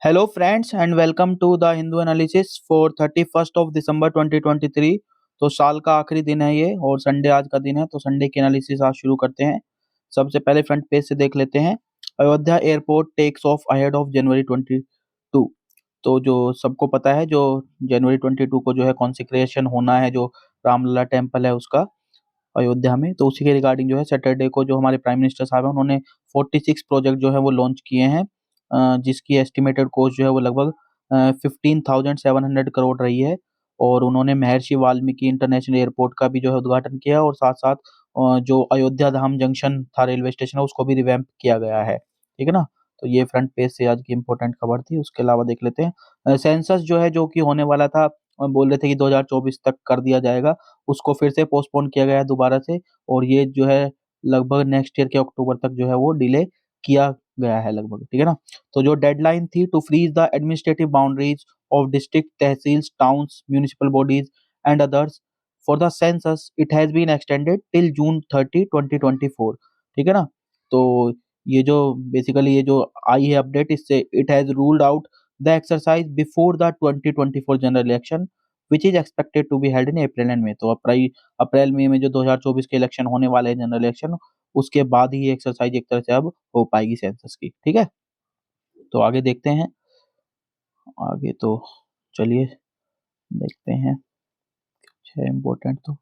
Hello friends and welcome to the Hindu analysis for 31st of December 2023। तो साल का आखिरी दिन है ये और संडे आज का दिन है, तो संडे की एनालिसिस आज शुरू करते हैं। सबसे पहले फ्रंट पेज से देख लेते हैं। Ayodhya airport takes off ahead of January 22। तो जो सबको पता है, जो जनवरी 22 को जो है कॉन्सिक्रेशन होना है, जो रामलला टेम्पल है उसका अयोध्या में, तो उसी के रिगार्डिंग जो है सैटरडे को जो हमारे प्राइम मिनिस्टर साहब हैं उन्होंने 46 प्रोजेक्ट जो है वो लॉन्च किए हैं, जिसकी एस्टिमेटेड कॉस्ट जो है वो लगभग 15,700 करोड़ रही है। और उन्होंने महर्षि वाल्मीकि इंटरनेशनल एयरपोर्ट का भी जो है उद्घाटन किया और साथ साथ जो अयोध्या धाम जंक्शन था रेलवे स्टेशन है उसको भी रिवैम्प किया गया है। ठीक है ना। तो ये फ्रंट पेज से आज की इम्पोर्टेंट खबर थी। उसके अलावा देख लेते हैं सेंसस जो है, जो कि होने वाला था, बोल रहे थे कि 2024 तक कर दिया जाएगा, उसको फिर से पोस्टपोन किया गया है दोबारा से। और ये जो है लगभग नेक्स्ट ईयर के अक्टूबर तक जो है वो डिले किया गया है लगभग। ठीक है ना। तो जो डेडलाइन थी to freeze the administrative boundaries of district, tehsils, towns, municipal bodies and others for the census it has been extended till June 30 2024। ठीक है ना। तो ये जो बेसिकली ये जो आई है अपडेट, इससे it has ruled out the exercise before the 2024 general election which is expected to be held in April and May. तो अप्रैल मई में जो 2024 के इलेक्शन होने वाले हैं, जनरल इलेक्शन, उसके बाद ही ये एक्सरसाइज एक तरह से अब हो पाएगी सेंसस की। ठीक है। तो आगे देखते हैं। आगे तो चलिए देखते हैं कुछ है इम्पोर्टेंट। तो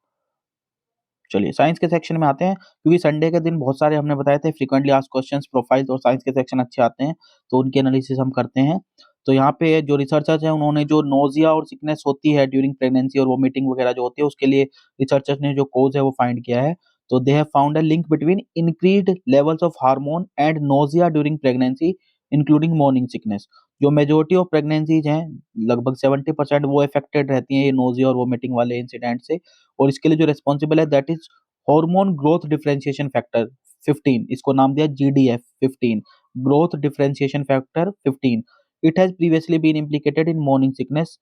चलिए साइंस के सेक्शन में आते हैं, क्योंकि संडे के दिन बहुत सारे हमने बताए थे फ्रीक्वेंटली आस्क्ड क्वेश्चंस, प्रोफाइल्स और साइंस के सेक्शन अच्छे आते हैं, तो उनकी एनालिसिस हम करते हैं। तो यहाँ पे जो रिसर्चर्स हैं उन्होंने जो नोजिया और सिकनेस होती है ड्यूरिंग प्रेगनेंसी और वोमिटिंग वगैरह जो होती है, उसके लिए रिसर्चर्स ने जो कोज है वो फाइंड किया है। तो they have found a link between increased levels of hormone and nausea during pregnancy including morning sickness. जो मेजोरिटी ऑफ प्रेगनेंसीज हैं, लगभग 70% वो अफेक्टेड रहती हैं ये नोजिया और वोमिटिंग वाले इंसिडेंट से। और इसके लिए जो रिस्पॉन्सिबल है that is hormone growth differentiation factor 15, इसको नाम दिया GDF 15, growth differentiation factor 15। It has previously been implicated in morning sickness.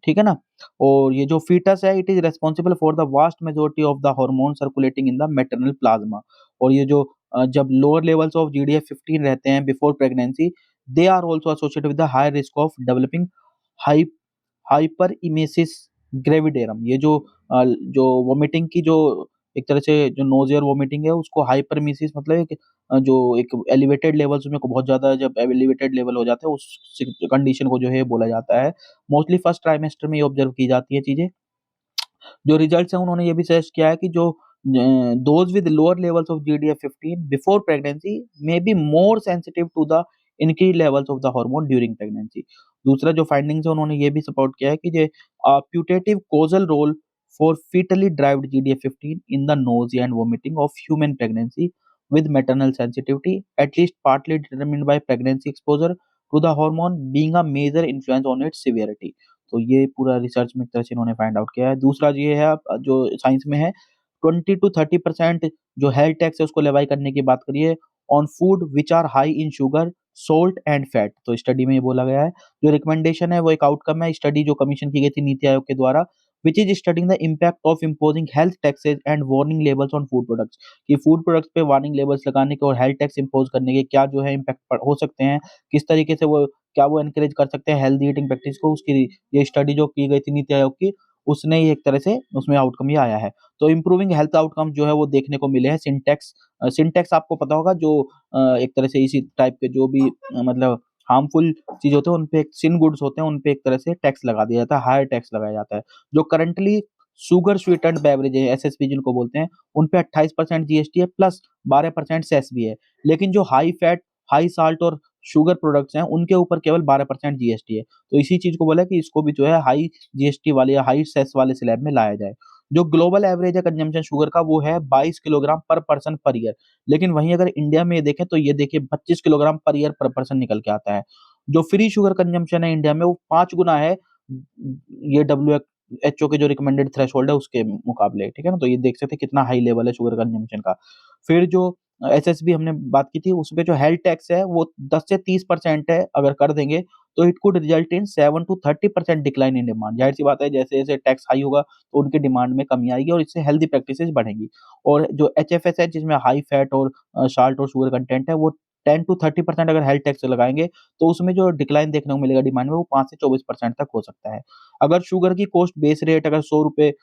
ठीक है ना। और ये जो फीटस है, it is responsible for the vast majority of the hormone circulating in the maternal plasma. और ये जो जब लोअर लेवल्स ऑफ GDF 15 रहते हैं before pregnancy, they are also associated with the high risk of developing hyper emesis gravidarum. ये जो vomiting की जो एक तरह से जो नोज़िया और वोमिटिंग है, उसको हाइपरमेसिस मतलब एक जो एक एलिवेटेड लेवल्स में को बहुत ज़्यादा जब एलिवेटेड लेवल हो जाता है, उस कंडीशन को जो है बोला जाता है। मोस्टली फर्स्ट ट्राइमेस्टर में ये ऑब्जर्व की जाती है चीज़ें। जो रिजल्ट्स हैं उन्होंने ये भी सजेस्ट किया है कि जो those with lower levels of GDF 15 before pregnancy may be more sensitive to the increase levels of the hormone during pregnancy. दूसरा जो फाइंडिंग्स है उन्होंने ये भी सपोर्ट किया है कि ये putative causal role for fetally derived GDF 15 in the nausea and vomiting of human pregnancy with maternal sensitivity at least partly determined by pregnancy exposure to the hormone being a major influence on its severity। तो ये पूरा research में एक तरह से इन्होंने find out किया है। दूसरा ये है जो साइंस में है, 20 to 30% जो हेल्थ टैक्स है उसको लेवाई करने की बात करिए on food which are high in sugar, salt and fat. तो स्टडी में ये बोला गया है। जो रिकमेंडेशन है वो एक आउटकम है स्टडी जो कमीशन की गई थी नीति आयोग के द्वारा, which is studying the impact of imposing health taxes and warning labels on food products। कि फूड प्रोडक्ट्स पे वार्निंग लेबल्स लगाने के और हेल्थ टैक्स इंपोज करने के क्या जो है इम्पैक्ट हो सकते हैं, किस तरीके से वो क्या वो एनकरेज कर सकते हैं हेल्दी ईटिंग प्रैक्टिस को। उसकी ये स्टडी जो की गई थी नीति आयोग की, उसने ही एक तरह से उसमें आउटकम ये आया है। तो इम्प्रूविंग हेल्थ आउटकम जो है वो देखने को मिले हैं। सिंटेक्स आपको पता होगा, जो एक तरह से इसी टाइप के जो भी मतलब हार्मफुल चीज होते हैं उन पे, सिन गुड्स होते हैं उन पे एक तरह से टैक्स लगा दिया जाता है, हायर टैक्स लगाया जाता है। जो करंटली शुगर स्वीटेंड बेवरेज है, SSB जिनको बोलते हैं, उन पे 28% GST है प्लस 12% सेस भी है। लेकिन जो हाई फैट, हाई साल्ट और शुगर प्रोडक्ट्स हैं उनके ऊपर केवल 12% GST है। तो इसी चीज को बोला कि इसको भी जो है हाई GST वाले या हाई सेस वाले स्लैब में लाया जाए। जो ग्लोबल एवरेज है कंजम्पशन शुगर का, वो है 22 किलोग्राम पर पर्सन पर ईयर। लेकिन वहीं अगर इंडिया में देखें तो ये देखिए 25 किलोग्राम पर ईयर पर पर्सन निकल के आता है। जो फ्री शुगर कंजम्पशन है इंडिया में वो 5 गुना है ये WHO के जो रिकमेंडेड थ्रेशोल्ड है उसके मुकाबले। ठीक है ना। तो ये देख सकते हैं कितना हाई लेवल है शुगर कंजम्पशन का। फिर जो SSB हमने बात की थी, उसपे जो हेल्थ टैक्स है वो 10 से 30% है। अगर कर देंगे तो it could result in 7 to 30% decline in demand. जाहिर सी बात है, जैसे जैसे टैक्स हाई होगा तो उनकी डिमांड में कमी आएगी और इससे हेल्दी प्रैक्टिसेस बढ़ेंगी। और जो HFS है जिसमें हाई फैट और साल्ट और शुगर कंटेंट है, वो 10-30% अगर हेल्थ टैक्स लगाएँगे, तो उसमें जो डिक्लाइन देखने को मिलेगा डिमांड में वो 5 से 24% तक हो सकता है। अगर शुगर की कॉस्ट बेस रेट अगर ₹100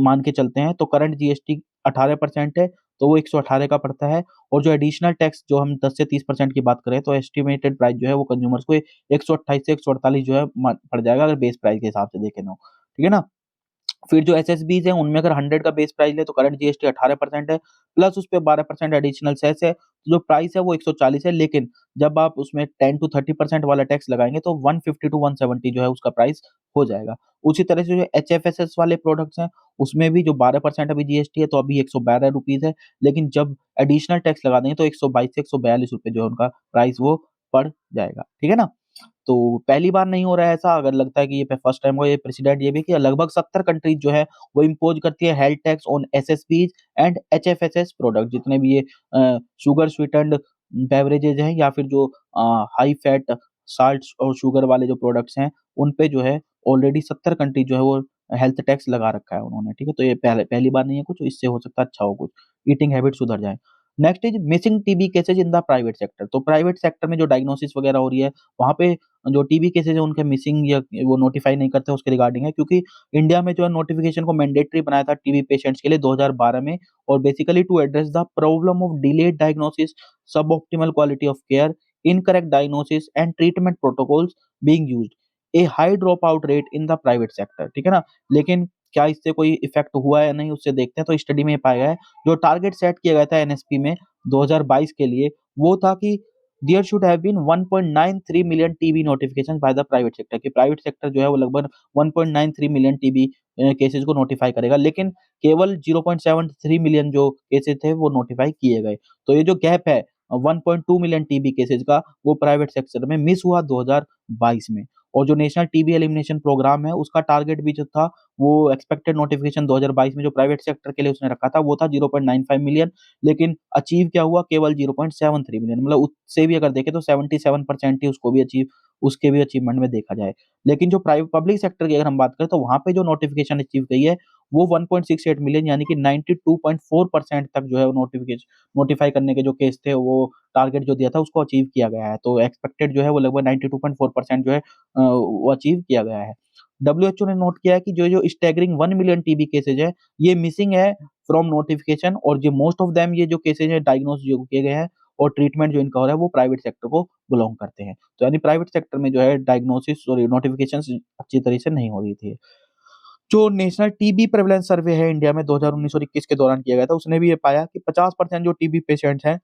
मान के चलते हैं, तो करंट जीएसटी 18% है, तो वो 118 का पड़ता है और जो एडिशनल टैक्स जो हम 10 से 30% की बात करें, तो एस्टिमेटेड प्राइस जो है वो कंज्यूमर्स को 128 से 148 जो है पड़ जाएगा अगर बेस प्राइस के हिसाब से देखें तो। ठीक है ना? फिर जो एसएसबीज़ हैं, उनमें अगर 100 का बेस प्राइस लें तो करंट जीएसटी 18% है, प्लस उसपे 12% एडिशनल सेस है। तो जो प्राइस है वो 140 है, लेकिन जब आप उसमें 10 टू 30% वाला टैक्स लगाएँगे तो 150 टू 170 जो है उसका प्राइस हो जाएगा। उसी तरह से जो एचएफएसएस वाले प्रोडक्ट्स हैं, उसमें भी जो 12% अभी जीएसटी है तो अभी ₹112 है, लेकिन जब एडिशनल टैक्स लगा देंगे तो 122 से ₹142 जो है उनका प्राइस वो पड़ जाएगा। ठीक है ना? तो पहली बार नहीं हो रहा है ऐसा, अगर लगता है कि ये फर्स्ट टाइम हुआ, ये प्रेसिडेंट ये भी कि लगभग 70 कंट्रीज़ जो है वो इम्पोज़ करती है health tax on SSBs and HFSS product, जितने भी ये शुगर स्वीटेंड बेवरेजेज़ हैं या फिर जो हाई फैट साल्ट्स और शुगर वाले जो प्रोडक्ट्स हैं, उन पे जो है ऑलरेडी 70 कंट्रीज़ जो है वो हेल्थ टैक्स लगा रखा है उन्होंने, ठीक है? तो ये पहली बार नहीं है कुछ, इससे हो सकता है अच्छा हो कुछ, ईटिंग हैबिट सुधर जाए। Next is missing TB cases in the private sector. तो प्राइवेट सेक्टर में जो डायग्नोसिस वगैरह हो रही है, वहाँ पे जो टीबी केसेज़ हैं उनके मिसिंग या वो नोटिफ़ाई नहीं करते उसके रिगार्डिंग है, क्योंकि इंडिया में जो है नोटिफ़िकेशन को मैंडेटरी बनाया था टीबी पेशेंट्स के लिए 2012 में, और basically to address the problem of delayed diagnosis, suboptimal quality of care, incorrect diagnosis and treatment protocols being used, a high drop out rate in the private sector, ठीक है ना? लेकिन क्या इससे कोई इफ़ेक्ट हुआ है या नहीं, उससे देखते हैं। तो स्टडी में ये पाया गया है, जो टारगेट सेट किया गया था एनएसपी में 2022 के लिए, वो था कि there should have been 1.93 million TB notifications by the private sector, कि प्राइवेट सेक्टर जो है वो लगभग 1.93 मिलियन टीबी केसेस को नोटिफाई करेगा, लेकिन केवल 0.73 मिलियन जो केसेस थे वो नोटिफाई किए गए। तो ये जो गैप है 1.2 मिलियन टीबी केसेस का, वो प्राइवेट सेक्टर में मिस हुआ 2022 में। और जो नेशनल टीबी एलिमिनेशन प्रोग्राम है, उसका टारगेट भी जो था, वो एक्सपेक्टेड नोटिफिकेशन 2022 में जो प्राइवेट सेक्टर के लिए उसने रखा था, वो था 0.95 मिलियन, लेकिन अचीव क्या हुआ, केवल 0.73 मिलियन, मतलब उससे भी अगर देखें तो 77% ही उसको भी उसके भी अचीवमेंट में देखा जाए। लेकिन जो प्राइवेट पब्लिक सेक्टर की अगर हम बात करें, तो वहाँ पे जो नोटिफिकेशन अचीव गई है, वो 1.68 मिलियन, यानी कि 92.4% तक जो है वो नोटिफाई करने के जो केस थे, वो टारगेट जो दिया था उसको अचीव किया गया है। तो एक्सपेक्टेड जो है वो लगभग 92.4% जो है वो अचीव किया गया है। डब्ल्यूएचओ ने नोट किया है कि जो स्टैगरिंग 1 मिलियन टीबी केसेज़ है, ये मिसिंग है फ्रॉम नोटिफिकेशन, और जो मोस्ट ऑफ देम ये जो केसेज़ हैं डायग्नोस जो किए गए हैं और ट्रीटमेंट जो इनका हो रहा है, वो प्राइवेट सेक्टर को बिलॉन्ग करते हैं। तो यानी प्राइवेट सेक्टर में जो है डायग्नोसिस और नोटिफिकेशंस अच्छी तरह से नहीं हो रही थी। जो नेशनल टीबी प्रेवलेंस सर्वे है इंडिया में 2019 और 21 के दौरान किया गया था, उसने भी ये पाया कि 50% जो टीबी पेशेंट्स हैं,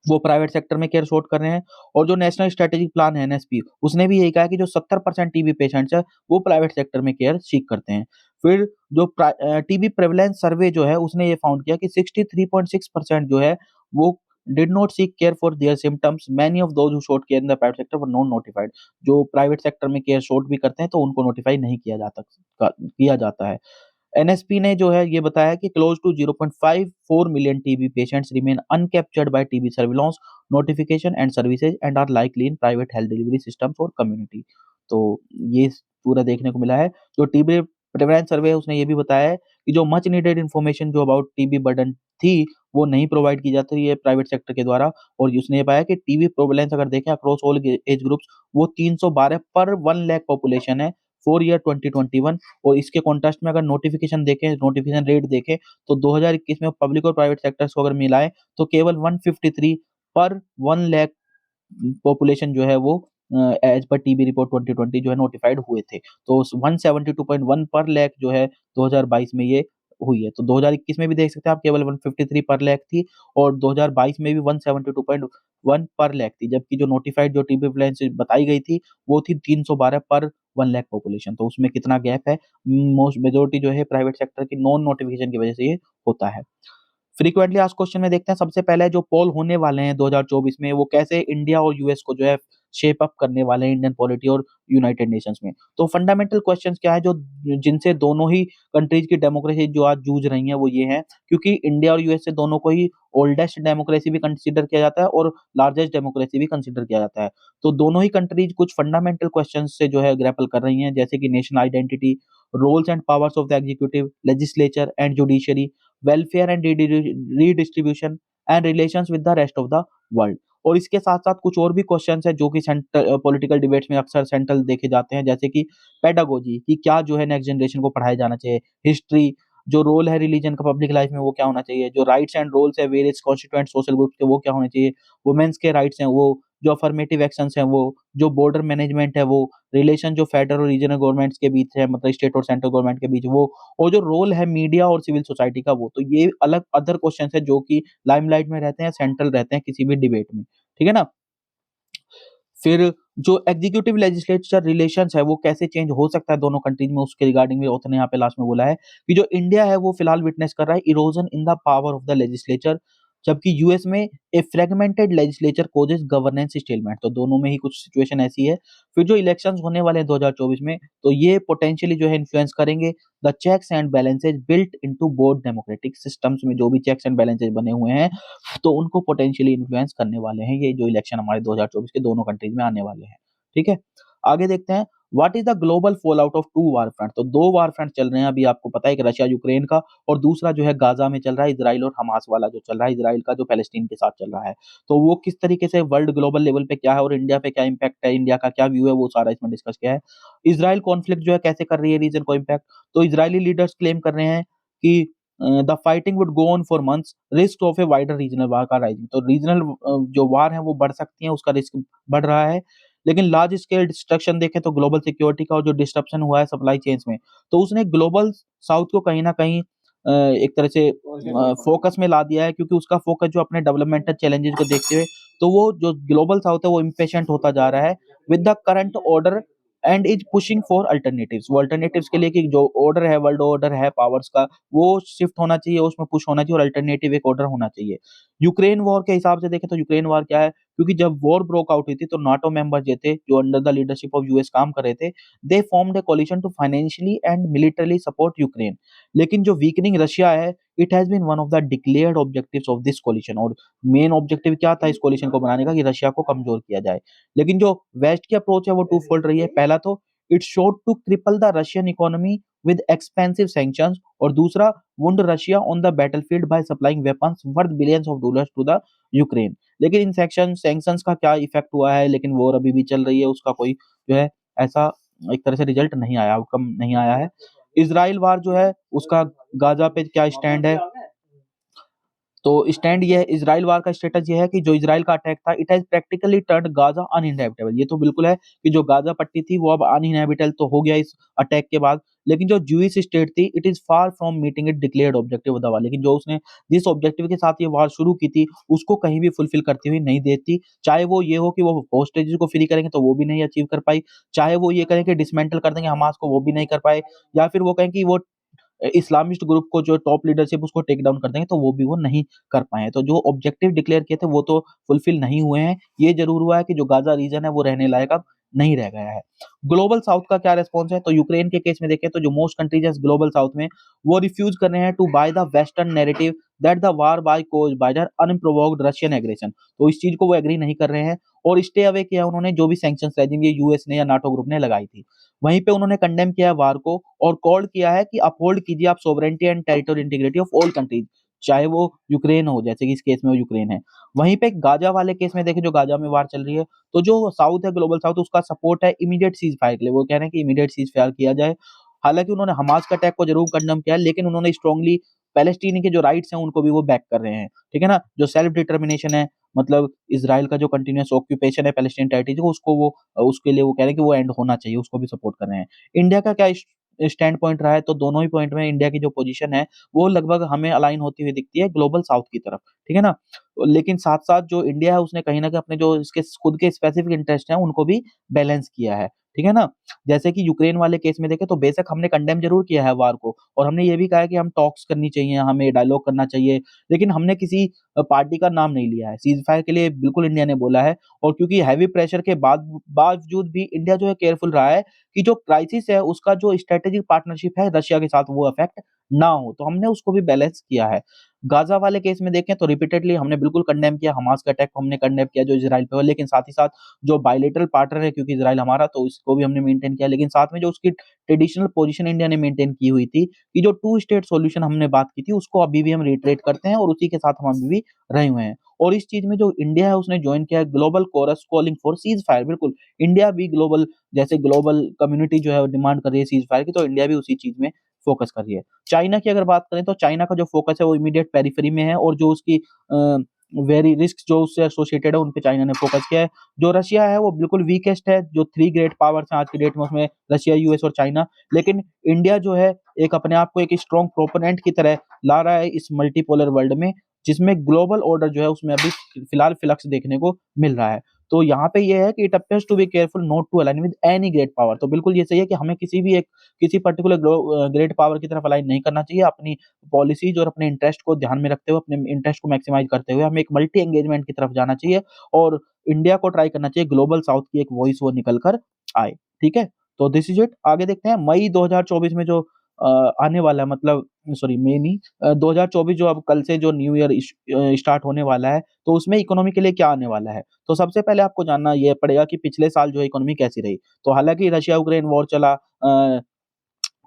वो प्राइवेट सेक्टर में केयर शॉर्ट कर रहे हैं, और जो नेशनल स्ट्रैटेजिक प्लान है एनएसपी, उसने भी यही कहा कि जो 70% टीबी पेशेंट्स हैं, वो प्राइवेट सेक्टर में केयर सीक करते हैं। फिर जो टीबी प्रेवलेंस सर्वे जो है, उसने ये फाउंड किया कि 63.6% जो है, वो did not seek care for their symptoms, many of those who shot care in the private sector were not notified. जो प्राइवेट सेक्टर में केयर शॉर्ट भी करते हैं, तो उनको नोटिफाई नहीं किया जाता है। एनएसपी ने जो है ये बताया कि close to 0.54 million TB patients remain uncaptured by TB surveillance, notification and services and are likely in private health delivery systems और कम्युनिटी। तो ये पूरा देखने को मिला है। जो टीबी प्रेवलेंस सर्वे है, उसने ये भी बताया है कि जो मच नीडेड इन्फॉर्मेशन जो अबाउट टीबी बर्डन थी, वो नहीं प्रोवाइड की जाती है प्राइवेट सेक्टर के द्वारा, और उसने ये पाया कि टीबी प्रेवलेंस अगर देखें अक्रॉस ऑल एज ग्रुप्स, वो 312 पर 1 लाख पॉपुलेशन है फॉर ईयर 2021, और इसके कॉन्ट्रास्ट में अगर नोटिफिकेशन रेट देखें, तो 2021 में पब्लिक और प्राइवेट सेक्टर्स को अगर मिलाएँ, तो केवल 153 पर 1 लाख पॉपुलेशन जो है वो एज़ पर टीबी रिपोर्ट 2020 जो है नोटिफाइड हुए थे। तो 172.1 पर लाख जो है 2022 में ये हुई है। तो 2021 में भी देख सकते हैं आप, केवल 153 पर लाख थी, और 2022 में भी 172.1 पर लाख थी, जबकि जो नोटिफाइड जो टीबी प्रेवलेंस बताई गई थी, वो थी 312 पर 1 लाख पॉपुलेशन। तो उसमें कितना गैप है, मोस्ट मेजॉरिटी जो है प्राइवेट सेक्टर की नॉन नोटिफिकेशन की वजह से ये होता है। फ्रीक्वेंटली आस्क्ड क्वेश्चन में देखते हैं, सबसे पहले जो पोल होने वाले हैं 2024 में, वो कैसे इंडिया और यूएस को जो है शेप अप करने वाले हैं, इंडियन पॉलिटी और यूनाइटेड नेशंस में। तो फंडामेंटल क्वेश्चंस क्या है, जो जिनसे दोनों ही कंट्रीज की डेमोक्रेसी जो आज जूझ रही है, वो ये है, क्योंकि इंडिया और यूएस से दोनों को ही ओल्डेस्ट डेमोक्रेसी भी कंसिडर किया जाता है और लार्जेस्ट डेमोक्रेसी भी कंसिडर किया जाता है। तो दोनों ही कंट्रीज कुछ फंडामेंटल क्वेश्चन से जो है ग्रैपल कर रही हैं, जैसे कि national identity, roles and powers of the executive, legislature and judiciary, welfare and redistribution, and relations with the rest of the world। और इसके साथ-साथ कुछ और भी क्वेश्चन्स हैं जो कि पॉलिटिकल डिबेट्स में अक्सर सेंट्रल देखे जाते हैं, जैसे कि पेडागोजी कि क्या जो है नेक्स्ट जनरेशन को पढ़ाया जाना चाहिए, हिस्ट्री, जो रोल है रिलीजन का पब्लिक लाइफ में वो क्या होना चाहिए, जो राइट्स एंड रोल्स है वेरियस कॉन्स्टिट्यूएंट सोशल ग्रुप्स के वो क्या होने चाहिए, वुमेन्स के राइट्स हैं वो, जो अफर्मेटिव एक्शंस हैं वो, जो बॉर्डर मैनेजमेंट है वो, रिलेशन जो फेडरल और रीजनल गवर्नमेंट्स के बीच है मतलब स्टेट और सेंट्रल गवर्नमेंट के बीच वो, और जो रोल है मीडिया और सिविल सोसाइटी का वो। तो ये अलग अदर क्वेश्चंस है जो कि लाइमलाइट में रहते हैं, सेंट्रल रहते हैं किसी भी डिबेट में। ठीक है ना? फिर जो एग्जीक्यूटिव लेजिस्लेचर रिलेशंस है वो कैसे चेंज हो सकता है दोनों कंट्रीज में, उसके रिगार्डिंग भी ऑथर ने यहाँ पे लास्ट में बोला है कि जो इंडिया है वो फिलहाल विटनेस कर रहा है erosion in the power of the legislature, जबकि यूएस में a fragmented legislature causes governance स्टेलमेंट। तो दोनों में ही कुछ सिचुएशन ऐसी है। फिर जो इलेक्शंस होने वाले हैं 2024 में, तो ये पोटेंशियली जो है इन्फ्लुएंस करेंगे the checks and balances built into both democratic systems में, जो भी चेक्स एंड बैलेंसेज बने हुए हैं तो उनको पोटेंशियली इन्फ्लुएंस करने वाले हैं ये जो इलेक्शन हमारे 2024 के दोनों कंट्रीज में आने वाले हैं। ठीक है? आगे देखते हैं what is the global fallout of two war front. तो दो वार फ्रंट चल रहे हैं अभी, आपको पता है कि रशिया यूक्रेन का, और दूसरा जो है गाजा में चल रहा है, इजराइल और हमास वाला जो चल रहा है, इजराइल का जो पैलेस्टीन के साथ चल रहा है। तो वो किस तरीके से वर्ल्ड ग्लोबल लेवल पे क्या है और इंडिया पे क्या इम्पैक्ट है, इंडिया का क्या व्यू है, वो सारा इसमें डिस्कस किया है। इजराइल कॉन्फ्लिक्ट जो है कैसे कर रही है रीजन को इम्पैक्ट। तो इजरायली लीडर्स क्लेम कर रहे हैं कि the fighting would go on for months, risk of a wider regional war का राइजिंग। तो रीजनल जो वार है वो बढ़ सकती है, उसका रिस्क बढ़ रहा है। लेकिन लार्ज स्केल डिस्ट्रक्शन देखें तो ग्लोबल सिक्योरिटी का और जो डिस्ट्रप्शन हुआ है सप्लाई चेन्स में, तो उसने ग्लोबल साउथ को कहीं न कहीं एक तरह से फोकस में ला दिया है, क्योंकि उसका फोकस जो अपने डेवलपमेंटल चैलेंजेस को देखते हुए, तो वो जो ग्लोबल साउथ है वो इम्पेशेंट होता जा रहा है with the current order and is pushing for alternatives. वो अल्टरनेटिव्स के लिए कि जो ऑर्डर है, वर्ल्ड ऑर्डर है पावर्स का, वो शिफ्ट होना चाहिए, उसमें पुश होना चाहिए और अल्टरनेटिव एक ऑर्डर होना चाहिए। यूक्रेन वॉर के हिसाब से देखें तो यूक्रेन वॉर क्या है, क्योंकि जब वॉर ब्रोक आउट हुई थी तो नाटो मेंबर जो थे, जो under the leadership of US काम कर रहे थे, they formed a coalition to financially and militarily support Ukraine. लेकिन जो वीकनिंग रशिया है, it has been one of the declared objectives of this coalition. और मेन ऑब्जेक्टिव क्या था इस कोलिशन को बनाने का, कि रशिया को कमजोर किया जाए। लेकिन जो वेस्ट की अप्रोच है वो टू फोल्ड रही है। पहला तो it showed to cripple the Russian economy with expensive sanctions, और दूसरा wound Russia on the battlefield by supplying weapons worth billions of dollars to the Ukraine. लेकिन इन सैंक्शंस का क्या इफेक्ट हुआ है, लेकिन वॉर अभी भी चल रही है, उसका कोई जो है ऐसा एक तरह से रिजल्ट नहीं आया, आउटकम नहीं आया है। इजराइल वार जो है उसका गाजा पे क्या स्टैंड है, तो स्टैंड ये है, इजराइल वार का स्टेटस ये है कि जो इजराइल का अटैक था, it has practically turned Gaza uninhabitable. ये तो बिल्कुल है कि जो गाजा पट्टी थी वो अब अनइनहैबिटेबल तो हो गया इस अटैक के बाद। लेकिन जो ज्यूइश स्टेट थी, it is far from meeting it declared objective of the war. लेकिन जो उसने जिस ऑब्जेक्टिव के साथ ये वार शुरू की थी, उसको कहीं भी फुलफिल करती हुई नहीं देती। चाहे वो ये हो कि वो होस्टेजेस को फ्री करेंगे तो वो भी नहीं अचीव कर पाई, चाहे वो ये करें कि डिसमेंटल कर देंगे हमास को, वो भी नहीं कर पाए, या फिर वो कहें कि वो इस्लामिस्ट ग्रुप को जो टॉप लीडरशिप उसको टेक डाउन कर देंगे, तो वो भी वो नहीं कर पाए हैं। तो जो ऑब्जेक्टिव डिक्लेयर किए थे वो तो फुलफिल नहीं हुए हैं। ये ज़रूर हुआ है कि जो गाज़ा रीजन है वो रहने लायक अब नहीं रह गया है। ग्लोबल साउथ का क्या रिस्पॉन्स है, तो यूक्रेन के केस में देखें तो जो मोस्ट कंट्रीज है ग्लोबल साउथ में, वो रिफ्यूज कर रहे हैं to buy the western narrative that the war by caused by the unprovoked Russian aggression. तो इस चीज़ को वो एग्री नहीं कर रहे हैं और स्टे अवे किया उन्होंने जो भी सैंक्शंस रेजिम ये यूएस ने या नाटो ग्रुप ने लगाई थी। वहीं पे उन्होंने कंडेम किया है वार को और कॉल किया है कि अपहोल्ड कीजिए आप sovereignty and territorial integrity of all countries, चाहे वो यूक्रेन हो, जैसे कि इस केस में वो यूक्रेन है। वहीं पे गाजा वाले केस में देखें, जो गाजा में वार चल रही है, तो जो साउथ है ग्लोबल साउथ, उसका सपोर्ट है इमीडिएट सीज फायर के लिए। वो कह रहे हैं कि इमीडिएट सीज फायर किया जाए। हालांकि उन्होंने हमास का अटैक को जरूर कंडेम किया है, लेकिन उन्होंने स्ट्रांगली पैलेस्टीनी के जो राइट्स हैं उनको भी वो बैक कर रहे हैं। ठीक है ना? जो सेल्फ डिटर्मिनेशन है, मतलब इजराइल का जो कंटिन्यूअस ऑक्यूपेशन है पैलेस्टीन टेरिटरी को, उसको वो उसके लिए वो कह रहे हैं कि वो एंड होना चाहिए, उसको भी सपोर्ट कर रहे हैं। इंडिया का क्या स्टैंड पॉइंट रहा है, तो दोनों ही पॉइंट में इंडिया की जो पोजीशन है वो लगभग हमें अलाइन होती हुई दिखती है ग्लोबल साउथ की तरफ। ठीक है ना? लेकिन साथ-साथ जो इंडिया है उसने कहीं न कहीं अपने जो इसके खुद के स्पेसिफिक इंटरेस्ट हैं उनको भी बैलेंस किया है। ठीक है ना? जैसे कि यूक्रेन वाले केस में देखें तो बेशक हमने कंडेम ज़रूर किया है वार को, और हमने ये भी कहा है कि हम टॉक्स करनी चाहिए, हमें डायलॉग करना चाहिए, लेकिन हमने किसी पार्टी का नाम नहीं लिया है। सीज़ फायर के लिए बिल्कुल इंडिया ने बोला है, और क्योंकि हेवी प्रेशर के बावजूद भी इंडिया जो है केयरफुल रहा है कि जो क्राइसिस है उसका जो स्ट्रेटेजिक पार्टनरशिप है रशिया के साथ वो अफेक्ट ना हो, तो हमने उसको भी बैलेंस किया है। गाज़ा वाले केस में देखें तो रिपीटेडली हमने बिल्कुल कंडेम किया, हमास का अटैक को हमने कंडेम किया जो इज़राइल पे हुआ, लेकिन साथ ही साथ जो बायलैटरल पार्टनर है, क्योंकि इज़राइल हमारा, तो इसको भी हमने मेंटेन किया। लेकिन साथ में जो उसकी ट्रेडिशनल पोजीशन इंडिया ने मेंटेन की हुई थी कि जो टू स्टेट सॉल्यूशन हमने बात की थी, उसको अभी भी हम रिटरेट करते हैं और उसी के साथ हम अभी भी रहे हुए हैं। और इस चीज़ में जो इंडिया है उसने जॉइन किया है global chorus calling for ceasefire. बिल्कुल, इंडिया भी ग्लोबल, जैसे ग्लोबल कम्युनिटी जो है डिमांड कर रही है सीज़ फायर की, तो इंडिया भी उसी चीज़ में फोकस कर रही है। चाइना की अगर बात करें तो चाइना का जो फोकस है वो इमीडिएट पेरिफेरी में है, और जो उसकी वेरी रिस्क जो उससे एसोसिएटेड है उन पे चाइना ने फोकस किया है। जो रशिया है वो बिल्कुल वीकेस्ट है, जो 3 ग्रेट पावर्स हैं आज की डेट में उसमें रशिया, यूएस और चाइना। लेकिन इंडिया जो है एक अपने आप को एक स्ट्रॉन्ग प्रोपोनेंट की तरह ला रहा है इस मल्टीपोलर वर्ल्ड में, जिसमें ग्लोबल ऑर्डर जो है उसमें अभी फिलहाल फ्लक्स देखने को मिल रहा है। तो यहाँ पे ये है कि it appears to be careful not to align with any great power. तो बिल्कुल ये सही है कि हमें किसी पर्टिकुलर ग्रेट पावर की तरफ अलाइन नहीं करना चाहिए। अपनी पॉलिसीज और अपने इंटरेस्ट को ध्यान में रखते हुए, अपने इंटरेस्ट को मैक्सिमाइज़ करते हुए हमें एक मल्टी एंगेजमेंट की तरफ जाना चाहिए, और इंडिया को ट्राई करना चाहिए ग्लोबल साउथ की एक वॉइस वो निकल कर आए। ठीक है? तो दिस इज़ इट। आगे देखते हैं मई 2024 में जो आने वाला है, मतलब सॉरी मई नहीं, 2024 जो अब कल से जो न्यू ईयर स्टार्ट होने वाला है, तो उसमें इकोनॉमी के लिए क्या आने वाला है? तो सबसे पहले आपको जानना ये पड़ेगा कि पिछले साल जो है इकोनॉमी कैसी रही। तो हालाँकि रशिया-यूक्रेन वॉर चला,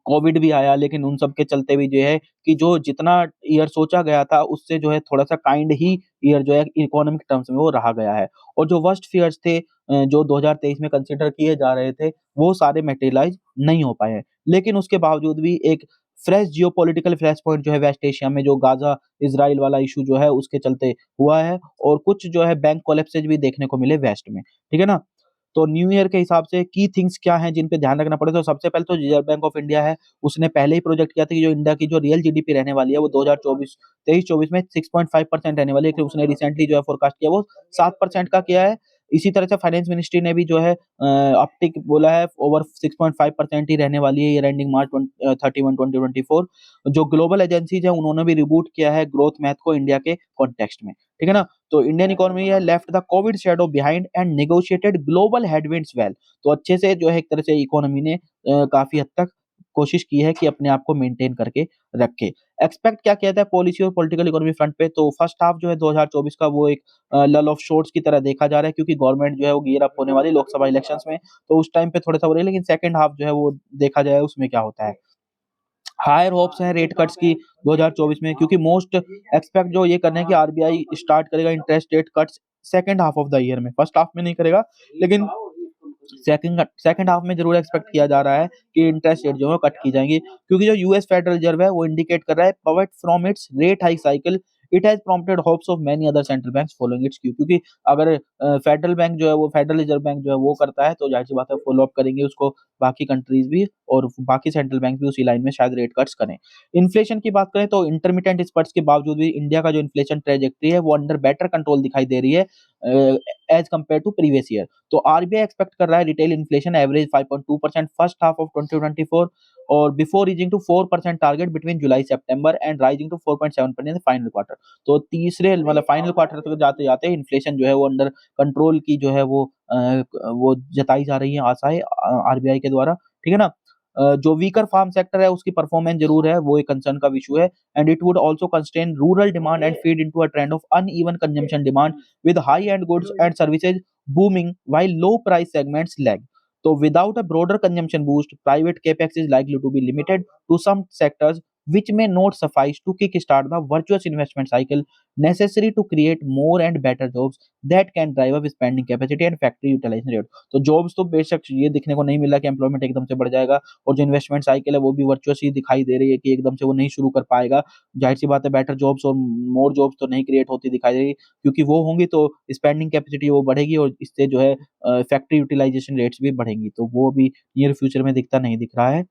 कोविड भी आया, लेकिन उन सब के चलते भी जो है कि जो जितना ईयर सोचा गया था उससे जो है थोड़ा-सा काइंड ही ईयर जो है इकोनॉमिक टर्म्स में वो रहा गया है। और जो वर्स्ट फियर्स थे जो 2023 में कंसिडर किए जा रहे थे, वो सारे मटेरियलाइज़ नहीं हो पाए हैं। लेकिन उसके बावजूद भी एक फ्रेश जियोपॉलिटिकल फ्लैश पॉइंट जो है वेस्ट एशिया में, जो गाज़ा इज़राइल वाला इश्यू जो है उसके चलते हुआ है, और कुछ जो है बैंक कोलैप्सेस भी देखने को मिले वेस्ट में। ठीक है ना? तो न्यू ईयर के हिसाब से की थिंग्स क्या हैं जिन पे ध्यान रखना पड़ेगा? तो सबसे पहले तो रिज़र्व बैंक ऑफ इंडिया है, उसने पहले ही प्रोजेक्ट किया था कि जो इंडिया की जो रियल जीडीपी रहने वाली है वो 2024 23-24 में 6.5% रहने वाली है, लेकिन उसने रिसेंटली जो है फोरकास्ट किया वो 7% का किया है। इसी तरह से फाइनेंस मिनिस्ट्री ने भी जो है अपटिक बोला है, ओवर 6.5% ही रहने वाली है ईयर एंडिंग मार्च 31 2024। जो ग्लोबल एजेंसीज़ हैं उन्होंने भी रिबूट किया है ग्रोथ मैथ को इंडिया के कॉन्टेक्स्ट में। ठीक है ना? तो इंडियन इकोनॉमी है left the Covid shadow behind and negotiated global headwinds well. तो अच्छे से जो है एक तरह से इकोनॉमी ने काफ़ी हद तक कोशिश की है कि अपने आप को मेंटेन करके रखे। एक्सपेक्ट क्या किया था पॉलिसी और पॉलिटिकल इकोनॉमी फ्रंट पे? तो फर्स्ट हाफ जो है 2024 का वो एक लल ऑफ शॉर्ट्स की तरह देखा जा रहा है, क्योंकि गवर्नमेंट जो है वो गियर अप होने वाली है लोकसभा इलेक्शंस में, तो उस टाइम पे थोड़ा-सा हो रही है, लेकिन सेकंड हाफ जो है वो देखा जाए उसमें क्या होता है। हायर होप्स हैं रेट कट्स की 2024 में, क्योंकि मोस्ट एक्सपेक्ट जो ये कर रहे हैं कि आरबीआई स्टार्ट करेगा interest rate cuts second half of the year में, फर्स्ट हाफ में नहीं करेगा, लेकिन सेकंड हाफ में ज़रूर एक्सपेक्ट किया जा रहा है कि इंटरेस्ट रेट जो है कट की जाएँगी, क्योंकि जो यूएस फेडरल रिजर्व है वो इंडिकेट कर रहा है pivot from its rate hike cycle, it has prompted hopes of many other central banks following it's Q. क्योंकि अगर फेडरल बैंक जो है वो फेडरल रिजर्व बैंक जो है वो करता है, तो ज़ाहिर-सी बात है फॉलो अप करेंगे उसको बाकी कंट्रीज़ भी, और बाकी सेंट्रल बैंक भी उसी लाइन में शायद रेट कट्स करें। इन्फ्लेशन की बात करें तो इंटरमिटेंट स्पट्स के बावजूद भी इंडिया का जो इन्फ्लेशन ट्रैजेक्टरी है वो अंडर बेटर कंट्रोल दिखाई दे रही है as compare to previous year. तो आरबीआई एक्सपेक्ट कर रहा है retail inflation average 5.2% first half of 2024, और before reaching to 4% target between July September and rising to 4.7% in the final quarter. तो तीसरे मतलब फाइनल क्वार्टर तक जाते-जाते इन्फ्लेशन जो है वो अंडर कंट्रोल की जो है वो जताई जा रही है आशाएँ आरबीआई के द्वारा। ठीक है ना? जो वीकर फार्म सेक्टर है उसकी परफॉर्मेंस ज़रूर है, वो एक कंसर्न का इश्यू है, and it would also constrain rural demand and feed into a trend of uneven consumption demand with high-end goods and services booming while low-price segments lag. So without a broader consumption boost, private capex is likely to be limited to some sectors, which may not suffice to kickstart the virtuous investment cycle necessary to create more and better jobs that can drive up spending capacity and factory utilization rate. तो jobs तो बेशक ये दिखने को नहीं मिल रहा कि employment एकदम से बढ़ जाएगा, और जो इन्वेस्टमेंट साइकिल है वो भी वर्चुअस ही दिखाई दे रही है कि एकदम से वो नहीं शुरू कर पाएगा। जाहिर सी बात है बेटर जॉब्स और मोर जॉब्स तो नहीं क्रिएट होती दिखाई दे रही, क्योंकि वो होंगी तो स्पेंडिंग कैपेसिटी वो बढ़ेगी, और इससे जो है फैक्ट्री यूटिलाइजेशन रेट्स भी बढ़ेंगी, तो वो भी नियर फ्यूचर में नहीं दिख रहा है।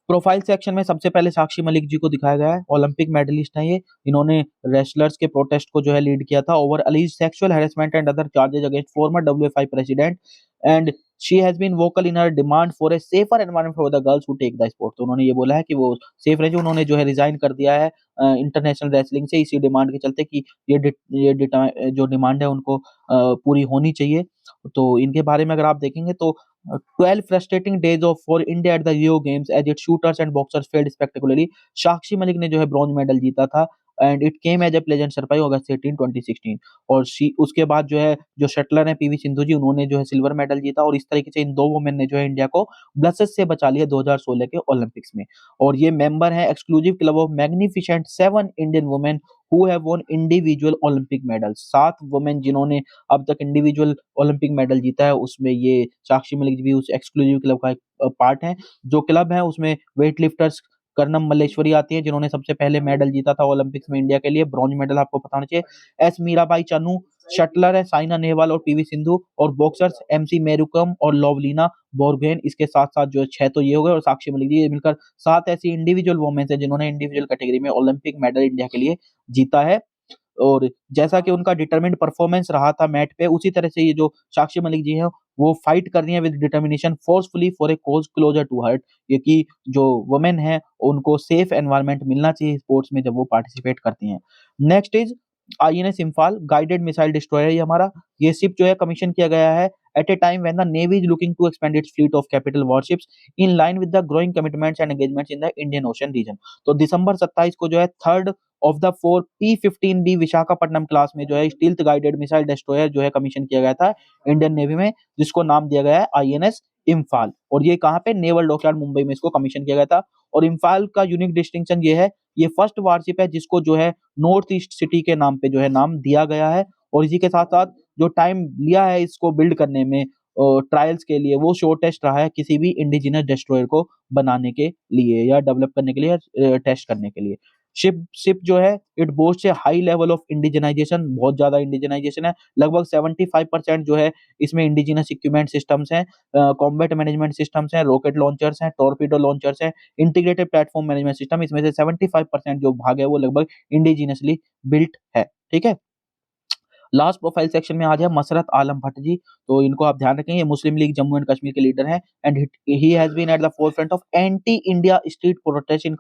प्रोफाइल सेक्शन में सबसे पहले साक्षी मलिक जी को दिखाया गया है, ओलंपिक मेडलिस्ट हैं ये। इन्होंने रेसलर्स के प्रोटेस्ट को जो है लीड किया था over alleged sexual harassment and other charges against former WFI president, and she has been vocal in her demand for a safer environment for the girls who take the sport. तो उन्होंने ये बोला है कि वो safe रहे, जो उन्होंने जो है रिज़ाइन कर दिया है इंटरनेशनल रेसलिंग से इसी डिमांड के चलते कि जो डिमांड है उनको पूरी होनी चाहिए। तो इनके बारे में अगर आप देखेंगे तो 12 frustrating days of for India at the Rio Games as its shooters and boxers failed spectacularly। Sakshi Malik ने जो है ब्रॉन्ज मेडल जीता था, and it came as a pleasant surprise August 18 2016। और उसके बाद जो है जो शटलर है पीवी सिंधु जी, उन्होंने जो है सिल्वर मेडल जीता, और इस तरीके से इन दो वुमेन ने जो है इंडिया को ब्लसेस से बचा लिया 2016 के ओलंपिक्स में। और ये मेंबर है exclusive club of magnificent 7 Indian women who have von individual Olympic medal. 7 women जिन्होंने अब तक इंडिविजुअल ओलंपिक मेडल जीता है, उसमें ये साक्षी मलिक भी उस एक्सक्लूसिव क्लब का एक पार्ट है। जो क्लब है उसमें वेट लिफ्टर्स कर्नम मल्लेश्वरी आती है, जिन्होंने सबसे पहले मेडल जीता था ओलंपिक्स में इंडिया के लिए, ब्रॉन्ज मेडल आपको पता होना चाहिए। एस मीराबाई चानू, शटलर है साइना नेहवाल और पीवी सिंधु, और बॉक्सर्स एमसी मेरुकम और लोवलीना बोरगोहेन। इसके साथ साथ जो 6 तो ये हो गए, और साक्षी मलिक जी, ये मिलकर 7 ऐसी इंडिविजुअल वुमेन्स हैं जिन्होंने इंडिविजुअल कैटेगरी में ओलंपिक मेडल इंडिया के लिए जीता है। और जैसा कि उनका डिटरमिन्ड परफॉर्मेंस रहा था मैट पे, उसी तरह से ये जो साक्षी मलिक जी हैं, वो फाइट कर रही हैं with determination forcefully for a cause closer to heart. ये कि जो वुमेन है उनको सेफ एनवायरनमेंट मिलना चाहिए स्पोर्ट्स में जब वो पार्टिसिपेट करती हैं। Next is INS Imphal, guided missile destroyer ये हमारा। ये शिप जो है कमीशन किया गया है at a time when the navy is looking to expand its fleet of capital warships in line with the growing commitments and engagements in the Indian Ocean region. तो दिसंबर 27 को जो है third of the 4 P-15B Visakhapatnam class में जो है stealth guided missile destroyer जो है कमीशन किया गया था इंडियन नेवी में, जिसको नाम दिया गया है आईएनएस इम्फाल। और ये कहाँ पे, नेवल डॉकयार्ड मुंबई में इसको कमीशन किया गया था। और इम्फाल का यूनिक डिस्टिंक्शन ये है, ये फर्स्ट वारशिप है जिसको जो है नॉर्थ ईस्ट सिटी के नाम पे जो है नाम दिया गया है। और इसी के साथ साथ जो टाइम लिया है इसको बिल्ड करने में ट्रायल्स के लिए, वो शॉर्टेस्ट रहा है किसी भी इंडिजिनस डिस्ट्रॉयर को बनाने के लिए या डेवलप करने के लिए या टेस्ट करने के लिए। शिप जो है it boast A high level of indigenisation, बहुत ज्यादा इंडिजिनाइजेशन है, लगभग 75% जो है इसमें इंडिजिनस इक्विपमेंट सिस्टम्स हैं, कॉम्बैट मैनेजमेंट सिस्टम्स हैं, रॉकेट लॉन्चर्स हैं, टॉर्पीडो लॉन्चर्स हैं, इंटीग्रेटेड प्लेटफॉर्म मैनेजमेंट सिस्टम, इसमें से 75% जो भाग है वो लगभग इंडिजिनसली बिल्ट है। ठीक है। लास्ट प्रोफाइल सेक्शन में आ जाए मसरत आलम भट्ट जी, तो इनको आप ध्यान रखें, ये मुस्लिम लीग जम्मू एंड कश्मीर के लीडर हैं and he has been at the forefront of anti India street protest in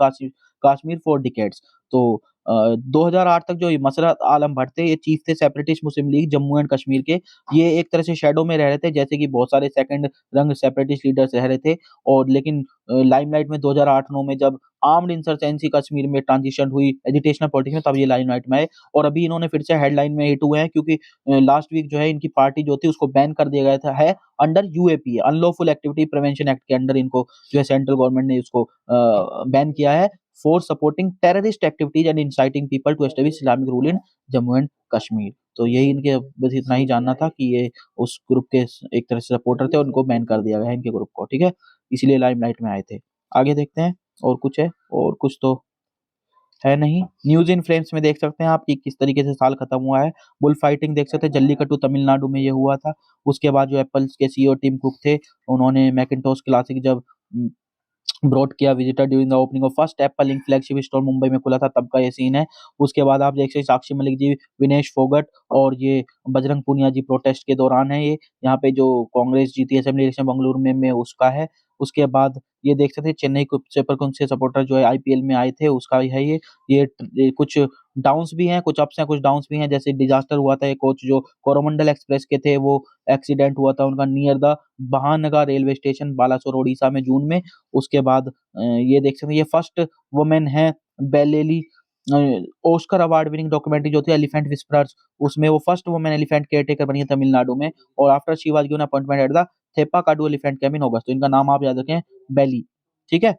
Kashmir for decades. तो 2008 तक जो ये मसरत आलम भट्ट थे, ये चीफ थे separatist Muslim League Jammu and Kashmir के। ये एक तरह से शेडो में रह रहे थे, जैसे कि बहुत सारे सेकंड रंग सेपरेटिस्ट लीडर्स रह रहे थे। और लेकिन लाइमलाइट में 2008-9 में जब आर्म्ड इंसर्जेंसी कश्मीर में ट्रांजिशन हुई एजिटेशनल पॉलिटिक्स में, तब ये लाइमलाइट में आए। और अभी इन्होंने फिर से हेडलाइन में हिट हुए हैं क्योंकि लास्ट वीक जो है इनकी पार्टी जो थी उसको बैन कर दिया गया था है under UAP, unlawful activity prevention act के अंडर इनको जो है सेंट्रल गवर्नमेंट ने उसको बैन किया है for supporting terrorist activities and inciting people to establish Islamic rule in Jammu and Kashmir. तो यही इनके बस इतना ही जानना था कि ये उस ग्रुप के एक तरह से सपोर्टर थे, उनको बैन कर दिया गया है इनके ग्रुप को। ठीक है, इसलिए लाइमलाइट में आए थे। आगे देखते हैं और कुछ है, और कुछ तो है नहीं। न्यूज इन फ्रेम्स में देख सकते हैं आप कि किस तरीके से साल खत्म हुआ है। बुल फाइटिंग देख सकते हैं, जल्लीकट्टू तमिलनाडु में ये हुआ था। उसके बाद जो एप्पल के सीईओ टिम कुक थे, उन्होंने मैकिंटोश क्लासिक जब ब्रॉड किया visitor during the opening of first Apple ink flagship store Mumbai में खुला था, तब का ये सीन है। उसके बाद आप देख सकते हैं साक्षी मलिक जी, विनेश फोगट और ये बजरंग पूनिया जी प्रोटेस्ट के दौरान है ये। यहाँ पे जो कांग्रेस जीती असेंबली इलेक्शन बंगलुरु में उसका है। उसके बाद ये देख सकते हैं चेन्नई सुपर किंग्स के सपोर्टर जो है आईपीएल में आए थे, उसका ही है ये कुछ डाउन्स भी हैं, कुछ अप्स हैं, कुछ डाउन्स भी हैं। जैसे डिजास्टर हुआ था, ये कोच जो कोरोमंडल एक्सप्रेस के थे, वो एक्सीडेंट हुआ था उनका near the Bahanagar railway station Balasore Odisha में जून में। उसके बाद ये देख सकते हैं, ये फर्स्ट वुमेन है बेलेली, ऑस्कर अवार्ड विनिंग डॉक्यूमेंट्री जो थी एलिफेंट विस्परर्स, उसमें वो फर्स्ट वुमेन एलिफेंट केयरटेकर बनी है तमिलनाडु में। और after she was given appointment at the Theppakadu elephant camp in August, तो इनका नाम आप याद रखें, बेली। ठीक है।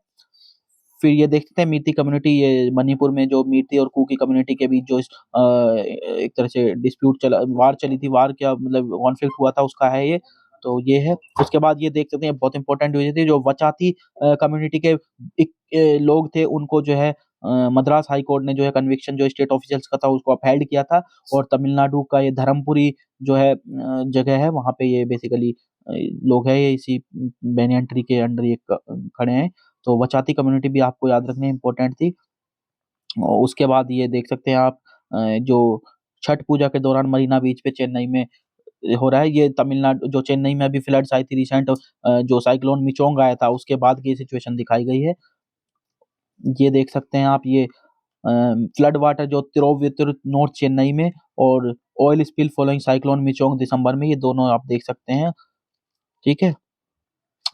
फिर ये देखते हैं मीती कम्युनिटी, ये मणिपुर में जो मीती और कुकी कम्युनिटी के बीच जो एक तरह से डिस्प्यूट चला, वार चली थी, वार क्या मतलब कॉन्फ्लिक्ट हुआ था, उसका है ये। तो ये है। उसके बाद ये देख सकते हैं बहुत इंपॉर्टेंट हुई थी, जो वचाती कम्युनिटी के लोग थे, उनको जो है मद्रास हाई कोर्ट ने जो है कन्विक्शन जो स्टेट ऑफिशियल्स का था उसको अपहेल्ड किया था। और तमिलनाडु का ये धर्मपुरी जो है जगह है, वहाँ पे ये बेसिकली लोग हैं, ये इसी बेनियन ट्री के अंडर ये खड़े हैं। तो वचाती कम्युनिटी भी आपको याद रखनी इम्पोर्टेंट थी। और उसके बाद ये देख सकते हैं आप जो छठ पूजा के दौरान मरीना बीच पे चेन्नई में हो रहा है, ये तमिलनाडु जो चेन्नई में अभी फ्लड्स आई थी रिसेंट, जो साइक्लोन मिचोंग आया था उसके बाद की सिचुएशन दिखाई गई है। ये देख सकते हैं आप, ये फ्लड वाटर जो तिरुवुत्तुर नॉर्थ चेन्नई में, और oil spill following cyclone Michaung दिसंबर में, ये दोनों आप देख सकते हैं। ठीक है।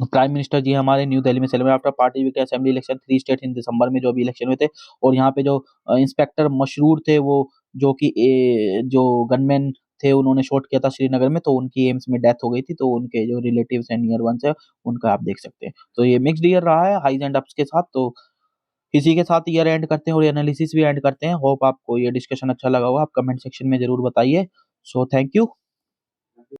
प्राइम मिनिस्टर जी हमारे न्यू दिल्ली में celebrate after party week assembly election 3 state in December में जो अभी इलेक्शन हुए थे। और यहाँ पे जो इंस्पेक्टर मशरूर थे, वो जो कि जो गनमैन थे, उन्होंने शॉट किया था श्रीनगर में, तो उनकी एम्स में डेथ हो गई थी। तो उनके जो रिलेटिव्स हैं, नियर वंस है, उनका आप देख सकते हैं। तो ये मिक्स्ड ईयर रहा है हाईज एंड अप्स के साथ। तो इसी के साथ ईयर एंड करते हैं और एनालिसिस भी एंड करते हैं। होप आपको ये डिस्कशन अच्छा लगा होगा। आप कमेंट सेक्शन में जरूर बताइए। So thank you.